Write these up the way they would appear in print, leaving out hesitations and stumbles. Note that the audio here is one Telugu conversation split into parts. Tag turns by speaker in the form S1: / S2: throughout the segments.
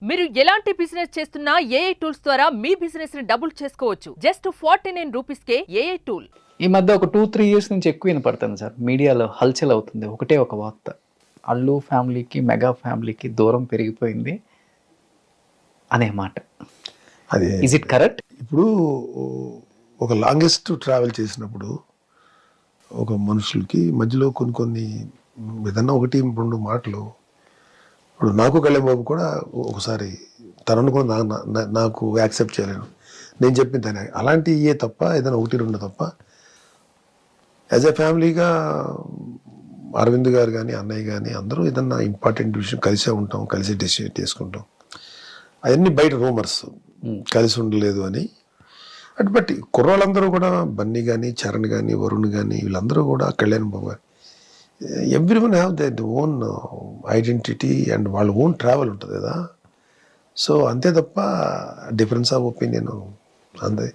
S1: మీరు ఎలాంటి బిజినెస్ చేస్తున్నా ఏఐ టూల్స్ ద్వారా మీ బిజినెస్ ని డబుల్ చేసుకోవచ్చు. జస్ట్ 49 రూపీస్కే ఏఐ టూల్.
S2: ఈ మధ్య ఒక 2-3 ఇయర్స్ నుంచి ఎక్కువ వినపడుతుంది సార్, మీడియాలో హల్చల్ అవుతుంది ఒకటే ఒక వార్త, అల్లు ఫ్యామిలీకి మెగా ఫ్యామిలీకి దూరం పెరిగిపోయింది అనే మాట.
S3: అది
S2: ఇస్ ఇట్ కరెక్ట్?
S3: ఇప్పుడు ఒక లాంగెస్ట్ ట్రావెల్ చేసినప్పుడు ఒక మనుషులకి మధ్యలో కొన్ని ఏదన్నా 1-2 మాటలు, ఇప్పుడు నాకు కళ్యాణ్ బాబు కూడా ఒకసారి తను అనుకుని నాకు యాక్సెప్ట్ చేయలేను, నేను చెప్పింది తనే, అలాంటి ఇయే తప్ప ఏదైనా 1-2 తప్ప యాజ్ ఎ ఫ్యామిలీగా అరవింద్ గారు కానీ అన్నయ్య కానీ అందరూ ఏదన్నా ఇంపార్టెంట్ విషయం కలిసే ఉంటాం, కలిసి డెసిషన్ తీసుకుంటాం. అవన్నీ బయట రూమర్స్, కలిసి ఉండలేదు అని. బట్ కుర్రోళ్ళందరూ కూడా బన్నీ కానీ చరణ్ కానీ వరుణ్ కానీ వీళ్ళందరూ కూడా కళ్యాణ్ బాబు గారు every one have that own identity and వాళ్ళ ఓన్ ట్రావెల్ ఉంటుంది కదా. సో అంతే తప్ప డిఫరెన్స్ ఆఫ్ ఒపీనియన్ అంతే.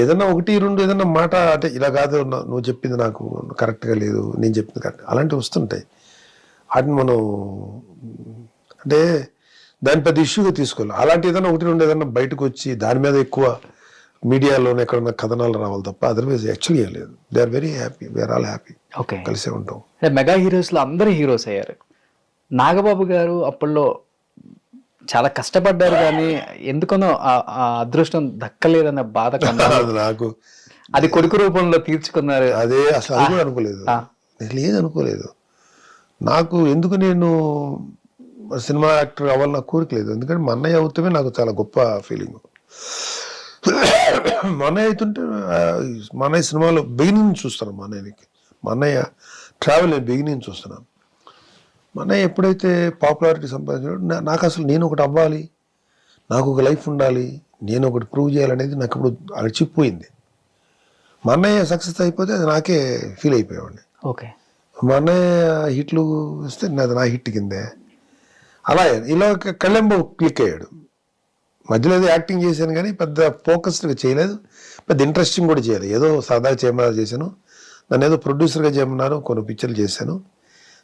S3: ఏదన్నా 1-2 ఏదన్నా మాట అంటే ఇలా కాదు, నువ్వు చెప్పింది నాకు కరెక్ట్గా లేదు, నేను చెప్పింది కరెక్ట్, అలాంటివి వస్తుంటాయి. వాటిని మనం అంటే దాని పెద్ద ఇష్యూగా తీసుకోవాలి. అలాంటి ఏదైనా 1-2 ఏదన్నా బయటకు వచ్చి దాని మీద ఎక్కువ మీడియాలోనే ఎక్కడన్నా కథనాలు రావాలి తప్ప అదర్వైజ్ యాక్చువల్లీ ఏం లేదు. They are very happy, we are all happy,
S2: okay,
S3: కలిసే ఉంటాం.
S2: మెగా హీరోస్లో అందరూ హీరోస్ అయ్యారు. నాగబాబు గారు అప్పట్లో చాలా కష్టపడ్డారు కానీ ఎందుకనో ఆ అదృష్టం దక్కలేదన్న బాధ
S3: నాకు
S2: అది కొడుకు రూపంలో తీర్చుకున్నారు.
S3: అదే అసలు అది కూడా అనుకోలేదు, లేదు అనుకోలేదు. నాకు ఎందుకు నేను సినిమా యాక్టర్ అవ్వాలి నాకు కోరిక లేదు. ఎందుకంటే మా అన్నయ్య అవుతామే నాకు చాలా గొప్ప ఫీలింగ్. మా అన్నయ్య అవుతుంటే మా అన్నయ్య సినిమాలో బిగినింగ్ చూస్తాను, మా అన్నయ్యకి మా అన్నయ్య ట్రావెల్ నేను బిగినింగ్ చూస్తున్నాను. మా అన్నయ్య ఎప్పుడైతే పాపులారిటీ సంపాదించాడో నాకు అసలు నేను ఒకటి అవ్వాలి, నాకు ఒక లైఫ్ ఉండాలి, నేను ఒకటి ప్రూవ్ చేయాలనేది నాకు ఇప్పుడు అడిచిపోయింది. మా అన్నయ్య సక్సెస్ అయిపోతే అది నాకే ఫీల్ అయిపోయేవాడిని.
S2: ఓకే,
S3: మా అన్నయ్య హిట్లు ఇస్తే అది నా హిట్ కిందే. అలా ఇలా కళ్యాణ్ బాబు క్లిక్ అయ్యాడు. మధ్యలో ఏదో యాక్టింగ్ చేశాను కానీ పెద్ద ఫోకస్డ్గా చేయలేదు, పెద్ద ఇంట్రెస్టింగ్ కూడా చేయలేదు. ఏదో సరదాగా చేయమన్నారు చేశాను, నన్ను ఏదో ప్రొడ్యూసర్గా చేయమన్నారు, కొన్ని పిక్చర్లు చేశాను.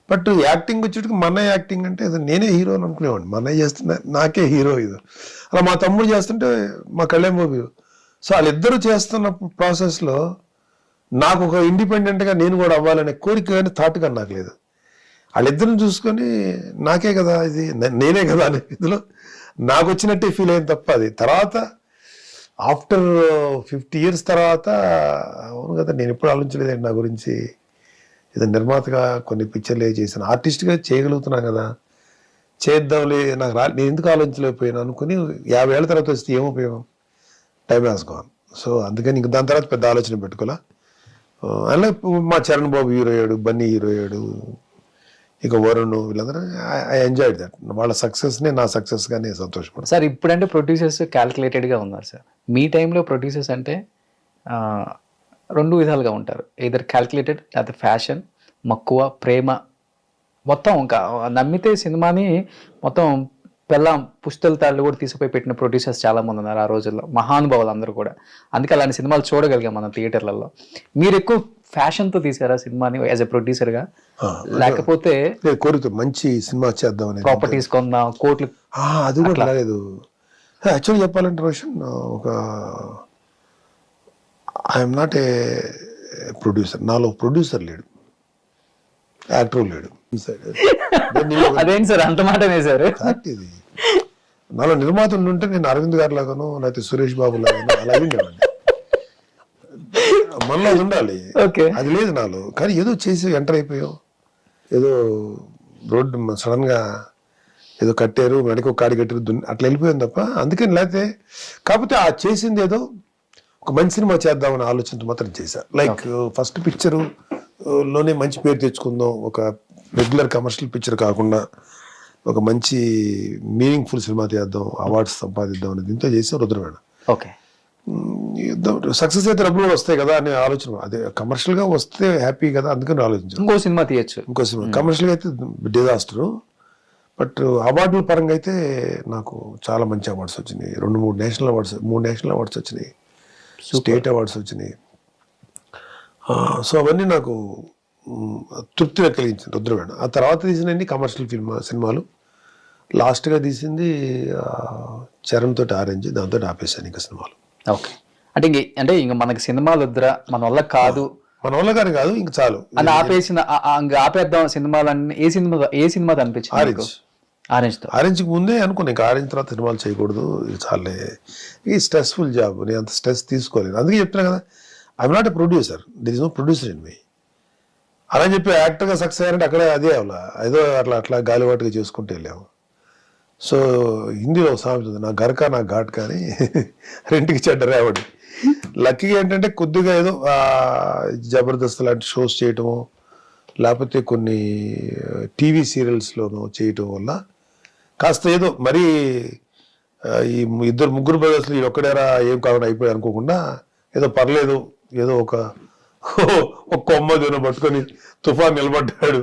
S3: బట్ యాక్టింగ్ వచ్చేటికి మా అన్నయ్య యాక్టింగ్ అంటే నేనే హీరో అని అనుకునేవాడిని. మా అన్నయ్య చేస్తున్నా నాకే హీరో ఇది, అలా మా తమ్ముడు చేస్తుంటే మా కళ్యాణ్ బాబు. సో వాళ్ళిద్దరూ చేస్తున్న ప్రాసెస్లో నాకు ఒక ఇండిపెండెంట్గా నేను కూడా అవ్వాలనే కోరిక కానీ థాట్ కానీ నాకు లేదు. వాళ్ళిద్దరిని చూసుకొని నాకే కదా ఇది, నేనే కదా అనే ఇదిలో నాకు వచ్చినట్టే ఫీల్ అయింది తప్ప అది తర్వాత ఆఫ్టర్ 50 years తర్వాత అవును కదా నేను ఎప్పుడు ఆలోచించలేదండి నా గురించి. ఇది నిర్మాతగా కొన్ని పిక్చర్లు చేశాను, ఆర్టిస్ట్గా చేయగలుగుతున్నాను కదా, చేద్దాంలే, నాకు నేను ఎందుకు ఆలోచించలేకపోయాను అనుకుని 50 ఏళ్ళ తర్వాత వస్తే ఏం ఉపయోగం, టైం హాస్ గాన్. సో అందుకని ఇంక దాని తర్వాత పెద్ద ఆలోచన పెట్టుకోలే. అలా మా చరణ్ బాబు హీరో అయ్యాడు, బన్నీ హీరో అయ్యాడు, ఇక వరుణ్, వీళ్ళందరూ ఐ ఎంజాయ్డ్ దట్. వాళ్ళ సక్సెస్నే నా సక్సెస్గా నేను సంతోషపడతాను.
S2: సార్ ఇప్పుడంటే ప్రొడ్యూసర్స్ క్యాల్కులేటెడ్గా ఉన్నారు సార్. మీ టైంలో ప్రొడ్యూసర్స్ అంటే 2 విధాలుగా ఉంటారు, either క్యాల్కులేటెడ్ లేకపోతే ఫ్యాషన్, మక్కువ, ప్రేమ, మొత్తం ఇంకా నమ్మితే సినిమాని మొత్తం పెళ్ళాం పుస్తల తాళ్ళు కూడా తీసుకుపోయి పెట్టిన ప్రొడ్యూసర్స్ చాలామంది ఉన్నారు ఆ రోజుల్లో, మహానుభావులు అందరూ కూడా. అందుకే అలాంటి సినిమాలు చూడగలిగాం మనం థియేటర్లలో. మీరు ఎక్కువ ఫ్యాషన్తో తీసారా సినిమాని యాజ్ ఎ ప్రొడ్యూసర్గా, లేకపోతే
S3: కోరిక మంచి సినిమా చేద్దామని
S2: ప్రాపర్టీస్ కొందాం కోట్లు
S3: అది కూడా లేదు. యాక్చువల్గా చెప్పాలంటే రోషన్, ఒక ఐఎమ్ నాట్ ఏ ప్రొడ్యూసర్, నాలో ప్రొడ్యూసర్ లేడు, యాక్టర్ లేడు.
S2: అదేంటి సార్ అంత మాట వేశారు?
S3: ఇది నాలో నిర్మాత ఉంటే నేను అరవింద్ గారి లాగాను లేకపోతే సురేష్ బాబు లాగాను అలా ఉండేవాడిని. మనలో అది ఉండాలి, అది లేదు నాలో. కానీ ఏదో చేసి ఎంటర్ అయిపోయావు, ఏదో రోడ్డు సడన్ గా ఏదో కట్టారు, మెడకు ఒక కాడి కట్టారు, అట్లా వెళ్ళిపోయాను తప్ప అందుకని లేకపోతే. కాకపోతే ఆ చేసింది ఏదో ఒక మంచి సినిమా చేద్దామని ఆలోచనతో మాత్రం చేశాను. లైక్ ఫస్ట్ పిక్చర్ లోనే మంచి పేరు తెచ్చుకుందాం, ఒక రెగ్యులర్ కమర్షియల్ పిక్చర్ కాకుండా ఒక మంచి మీనింగ్ఫుల్ సినిమా చేద్దాం, అవార్డ్స్ సంపాదిద్దాం అని దీంతో చేసాం రుద్రవేణ.
S2: ఓకే,
S3: సక్సెస్ అయితే డబ్బులు కూడా వస్తాయి కదా అనే ఆలోచన, అదే కమర్షియల్ గా వస్తే హ్యాపీ కదా అందుకని ఆలోచించాను.
S2: ఇంకో సినిమా తీయచ్చు,
S3: ఇంకో సినిమా కమర్షియల్ గా అయితే డిజాస్టర్. బట్ అవార్డుల పరంగా అయితే నాకు చాలా మంచి అవార్డ్స్ వచ్చినాయి, 3 నేషనల్ అవార్డ్స్ వచ్చినాయి, స్టేట్ అవార్డ్స్ వచ్చినాయి. సో అవన్నీ నాకు తృప్తిగా కలిగించింది రుద్రవేణ. ఆ తర్వాత తీసిన కమర్షియల్ సినిమాలు లాస్ట్గా తీసింది చరణ్ తోటి ఆరెంజ్, దాంతో ఆపేశాను ఇంకా సినిమాలు.
S2: ఓకే. అంటే ఇంక మనకి సినిమాలు వద్దురా, మన వల్ల కాదు
S3: మన వల్ల కానీ కాదు ఇంక చాలు
S2: అని ఆపేసిన ఇంక ఆపేద్దాం సినిమాలన్నీ. ఏ సినిమా అనిపించింది?
S3: ఆరెంజ్.
S2: ఆరెంజ్తో.
S3: ఆరెంజ్కి ముందే అనుకున్నా ఇంకా ఆరెంజ్ తర్వాత సినిమాలు చేయకూడదు, ఇది చాలే, ఈ స్ట్రెస్ఫుల్ జాబ్, నేను అంత స్ట్రెస్ తీసుకోలేదు. అందుకే చెప్తున్నా కదా, I'm not a producer, there is no producer in me. అలా చెప్పి యాక్టర్గా సక్సెస్ అయ్యారంటే అక్కడే అదే అలా ఏదో అట్లా గాలివాటుగా చేసుకుంటూ వెళ్ళాము. సో హిందీలో ఒక సామెత ఉంది, నా గరక నా ఘాట్ కానీ రెంటికి చెడ్డ రేవడి. లక్కీగా ఏంటంటే కొద్దిగా ఏదో జబర్దస్త్ లాంటి షోస్ చేయటము, లేకపోతే కొన్ని టీవీ సీరియల్స్లోనూ చేయటం వల్ల కాస్త ఏదో మరీ ఈ ముగ్గురు బ్రదర్స్లో ఈ ఒక్కడేరా ఏం కాకుండా అయిపోయి అనుకోకుండా ఏదో పర్లేదు, ఏదో ఒక కొమ్మ దూరం పట్టుకొని తుఫాన్ నిలబడ్డాడు,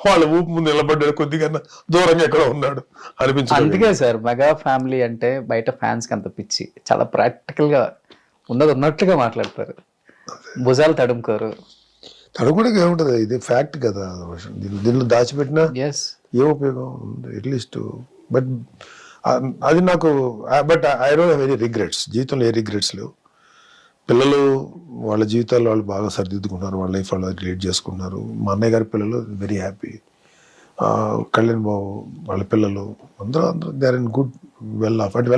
S3: వాళ్ళ ఊపు ముందు నిలబడ్డాడు, కొద్దిగా దూరంగా ఎక్కడ ఉన్నాడు అనిపించింది.
S2: అందుకే సార్ మెగా ఫ్యామిలీ అంటే బయట ఫ్యాన్స్ కి అంత పిచ్చి. చాలా ప్రాక్టికల్ గా ఉన్నట్లుగా మాట్లాడతారు, భుజాలు తడుముకోరు.
S3: తడుగుడా ఏముంటది, ఇది ఫ్యాక్ట్ కదా, దీనిలో దాచిపెట్టినా
S2: ఎస్
S3: ఏ ఉపయోగం అట్లీస్ట్. బట్ అది నాకు, but I don't have any regrets, జీవితంలో ఏ రిగ్రెట్స్ లేవు. పిల్లలు వాళ్ళ జీవితాల్లో వాళ్ళు బాగా సరిదిద్దుకుంటున్నారు, వాళ్ళ లైఫ్ వాళ్ళు లీడ్ చేసుకుంటున్నారు. మా అన్నయ్య గారి పిల్లలు వెరీ హ్యాపీ, కళ్యాణ్ బాబు వాళ్ళ పిల్లలు అందరూ they are in good well off. అంటే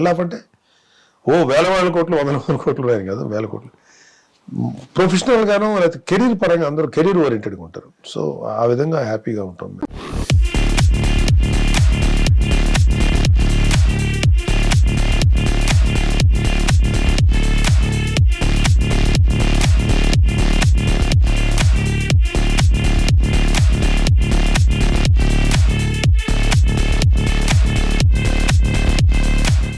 S3: వేల కోట్లు 100 కోట్లు రాయని కదా, వేల కోట్లు. ప్రొఫెషనల్ గాను లేకపోతే కెరీర్ పరంగా అందరూ కెరీర్ ఓరియంటెడ్గా ఉంటారు. సో ఆ విధంగా హ్యాపీగా ఉంటుంది.